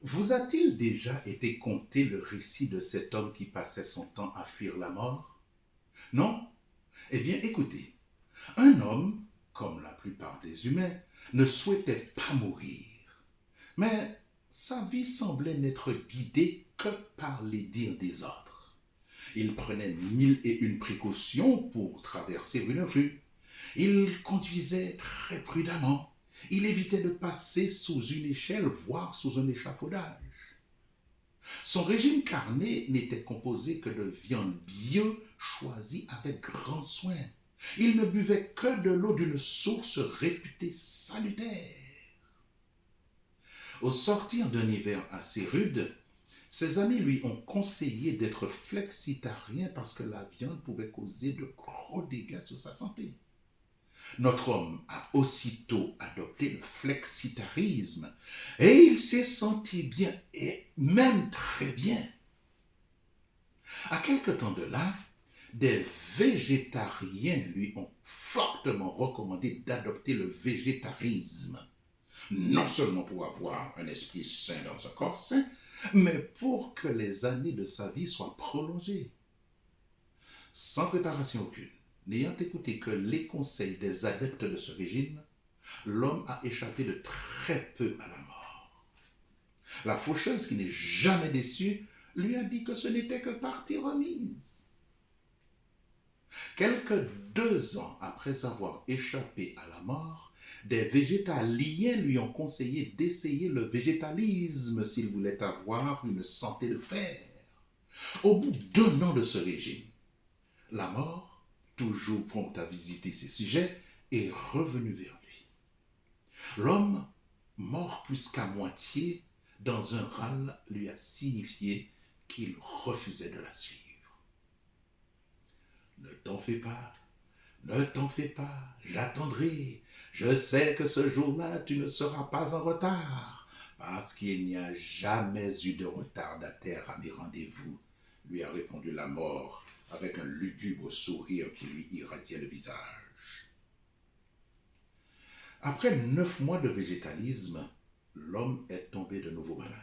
Vous a-t-il déjà été conté le récit de cet homme qui passait son temps à fuir la mort? Non? Eh bien, écoutez, un homme, comme la plupart des humains, ne souhaitait pas mourir, mais sa vie semblait n'être guidée que par les dires des autres. Il prenait mille et une précautions pour traverser une rue. Il conduisait très prudemment. Il évitait de passer sous une échelle, voire sous un échafaudage. Son régime carné n'était composé que de viande bien choisie avec grand soin. Il ne buvait que de l'eau d'une source réputée salutaire. Au sortir d'un hiver assez rude, ses amis lui ont conseillé d'être flexitarien parce que la viande pouvait causer de gros dégâts sur sa santé. Notre homme a aussitôt adopté le flexitarisme et il s'est senti bien et même très bien. À quelque temps de là, des végétariens lui ont fortement recommandé d'adopter le végétarisme, non seulement pour avoir un esprit sain dans un corps sain, mais pour que les années de sa vie soient prolongées. Sans préparation aucune, n'ayant écouté que les conseils des adeptes de ce régime, l'homme a échappé de très peu à la mort. La faucheuse, qui n'est jamais déçue, lui a dit que ce n'était que partie remise. Quelques 2 ans après avoir échappé à la mort, des végétaliens lui ont conseillé d'essayer le végétalisme s'il voulait avoir une santé de fer. Au bout d'1 an de ce régime, la mort, toujours prompte à visiter ses sujets, est revenue vers lui. L'homme, mort plus qu'à moitié, dans un râle, lui a signifié qu'il refusait de la suivre. Ne t'en fais pas, ne t'en fais pas, j'attendrai. Je sais que ce jour-là, tu ne seras pas en retard, parce qu'il n'y a jamais eu de retardataire à mes rendez-vous, lui a répondu la mort avec un lugubre sourire qui lui irradiait le visage. Après 9 mois de végétalisme, l'homme est tombé de nouveau malade.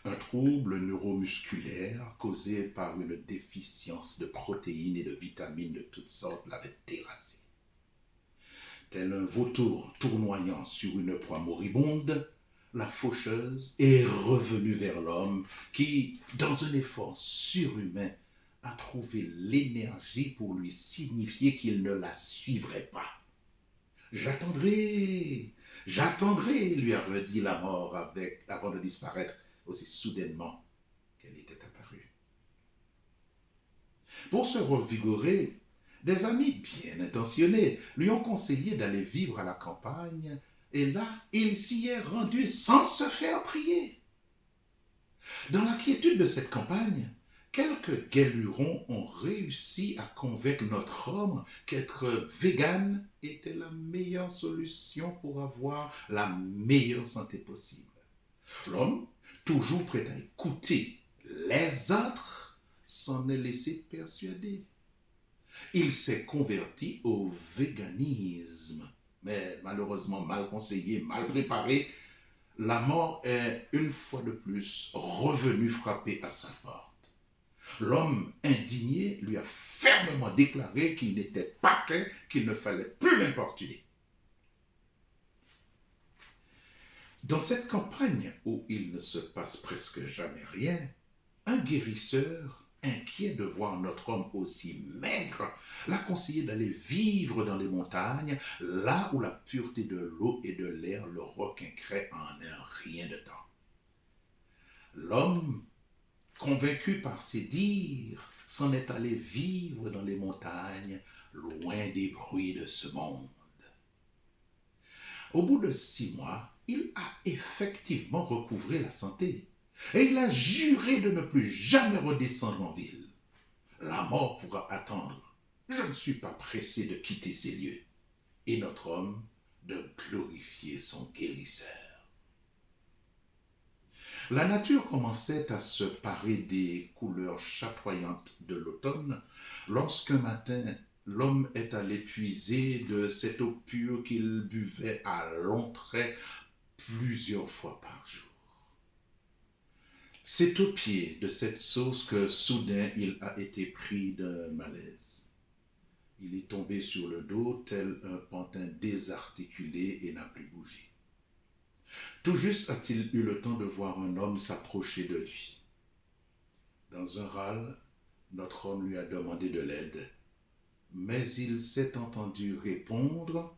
Un trouble neuromusculaire causé par une déficience de protéines et de vitamines de toutes sortes l'avait terrassé. Tel un vautour tournoyant sur une proie moribonde, la faucheuse est revenue vers l'homme qui, dans un effort surhumain, a trouvé l'énergie pour lui signifier qu'il ne la suivrait pas. J'attendrai, j'attendrai, lui a redit la mort avant de disparaître aussi soudainement qu'elle était apparue. Pour se revigorer, des amis bien intentionnés lui ont conseillé d'aller vivre à la campagne, et là, il s'y est rendu sans se faire prier. Dans la quiétude de cette campagne, quelques guet-lurons ont réussi à convaincre notre homme qu'être vegan était la meilleure solution pour avoir la meilleure santé possible. L'homme, toujours prêt à écouter les autres, s'en est laissé persuader. Il s'est converti au véganisme, mais malheureusement mal conseillé, mal préparé, la mort est une fois de plus revenue frapper à sa porte. L'homme indigné lui a fermement déclaré qu'il n'était pas prêt, qu'il ne fallait plus l'importuner. Dans cette campagne où il ne se passe presque jamais rien, un guérisseur, inquiet de voir notre homme aussi maigre, l'a conseillé d'aller vivre dans les montagnes, là où la pureté de l'eau et de l'air le requinquerait en un rien de temps. L'homme, convaincu par ses dires, s'en est allé vivre dans les montagnes, loin des bruits de ce monde. Au bout de 6 mois, il a effectivement recouvré la santé. Et il a juré de ne plus jamais redescendre en ville. La mort pourra attendre. Je ne suis pas pressé de quitter ces lieux. Et notre homme de glorifier son guérisseur. La nature commençait à se parer des couleurs chatoyantes de l'automne lorsqu'un matin, l'homme est allé puiser de cette eau pure qu'il buvait à longs traits plusieurs fois par jour. C'est au pied de cette source que soudain il a été pris d'un malaise. Il est tombé sur le dos tel un pantin désarticulé et n'a plus bougé. Tout juste a-t-il eu le temps de voir un homme s'approcher de lui. Dans un râle, notre homme lui a demandé de l'aide, mais il s'est entendu répondre: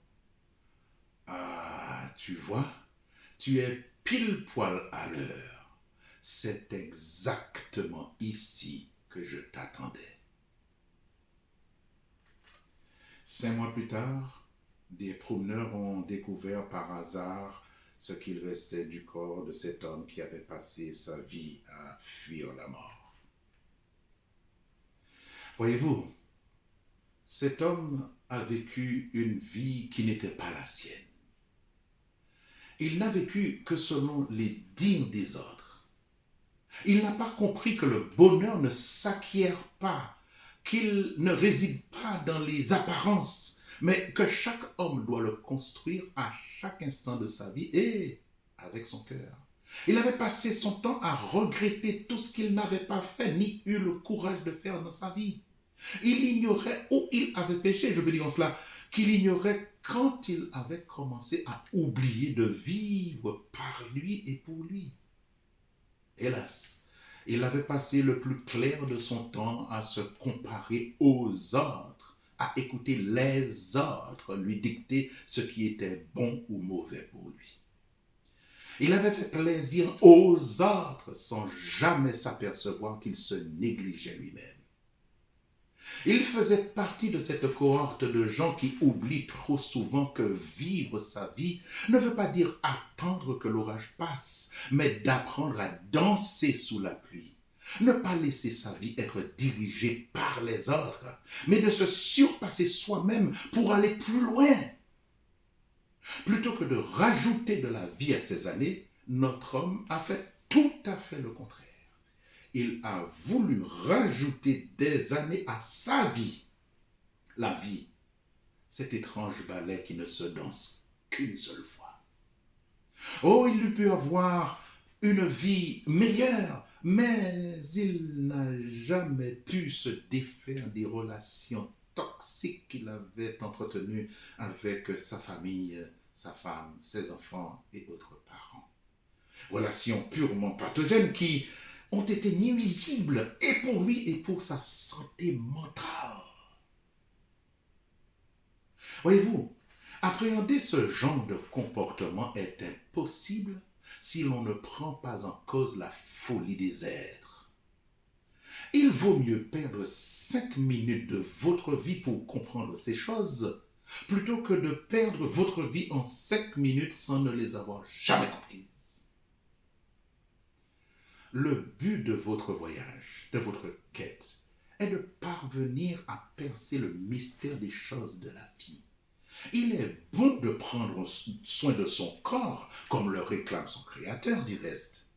Ah, tu vois, tu es pile poil à l'heure. C'est exactement ici que je t'attendais. 5 mois plus tard, des promeneurs ont découvert par hasard ce qu'il restait du corps de cet homme qui avait passé sa vie à fuir la mort. Voyez-vous, cet homme a vécu une vie qui n'était pas la sienne. Il n'a vécu que selon les dires des autres. Il n'a pas compris que le bonheur ne s'acquiert pas, qu'il ne réside pas dans les apparences, mais que chaque homme doit le construire à chaque instant de sa vie et avec son cœur. Il avait passé son temps à regretter tout ce qu'il n'avait pas fait ni eu le courage de faire dans sa vie. Il ignorait où il avait péché, je veux dire en cela, qu'il ignorait quand il avait commencé à oublier de vivre par lui et pour lui. Hélas, il avait passé le plus clair de son temps à se comparer aux autres, à écouter les autres lui dicter ce qui était bon ou mauvais pour lui. Il avait fait plaisir aux autres sans jamais s'apercevoir qu'il se négligeait lui-même. Il faisait partie de cette cohorte de gens qui oublient trop souvent que vivre sa vie ne veut pas dire attendre que l'orage passe, mais d'apprendre à danser sous la pluie. Ne pas laisser sa vie être dirigée par les autres, mais de se surpasser soi-même pour aller plus loin. Plutôt que de rajouter de la vie à ses années, notre homme a fait tout à fait le contraire. Il a voulu rajouter des années à sa vie. La vie, cet étrange ballet qui ne se danse qu'une seule fois. Oh, il eût pu avoir une vie meilleure, mais il n'a jamais pu se défaire des relations toxiques qu'il avait entretenues avec sa famille, sa femme, ses enfants et autres parents. Relations purement pathogènes qui ont été nuisibles et pour lui et pour sa santé mentale. Voyez-vous, appréhender ce genre de comportement est impossible si l'on ne prend pas en cause la folie des êtres. Il vaut mieux perdre 5 minutes de votre vie pour comprendre ces choses plutôt que de perdre votre vie en 5 minutes sans ne les avoir jamais comprises. Le but de votre voyage, de votre quête, est de parvenir à percer le mystère des choses de la vie. Il est bon de prendre soin de son corps, comme le réclame son Créateur du reste.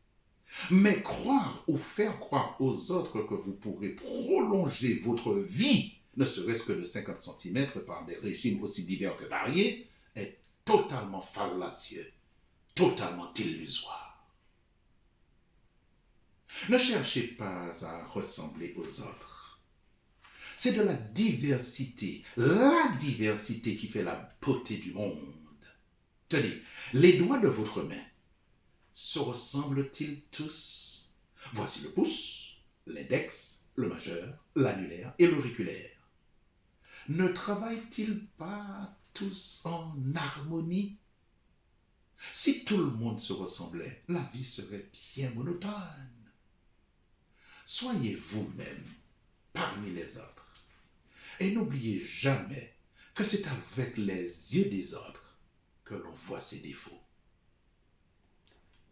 Mais croire ou faire croire aux autres que vous pourrez prolonger votre vie, ne serait-ce que de 50 cm par des régimes aussi divers que variés, est totalement fallacieux, totalement illusoire. Ne cherchez pas à ressembler aux autres. C'est de la diversité qui fait la beauté du monde. Tenez, les doigts de votre main se ressemblent-ils tous? Voici le pouce, l'index, le majeur, l'annulaire et l'auriculaire. Ne travaillent-ils pas tous en harmonie? Si tout le monde se ressemblait, la vie serait bien monotone. Soyez vous-même parmi les autres. Et n'oubliez jamais que c'est avec les yeux des autres que l'on voit ses défauts.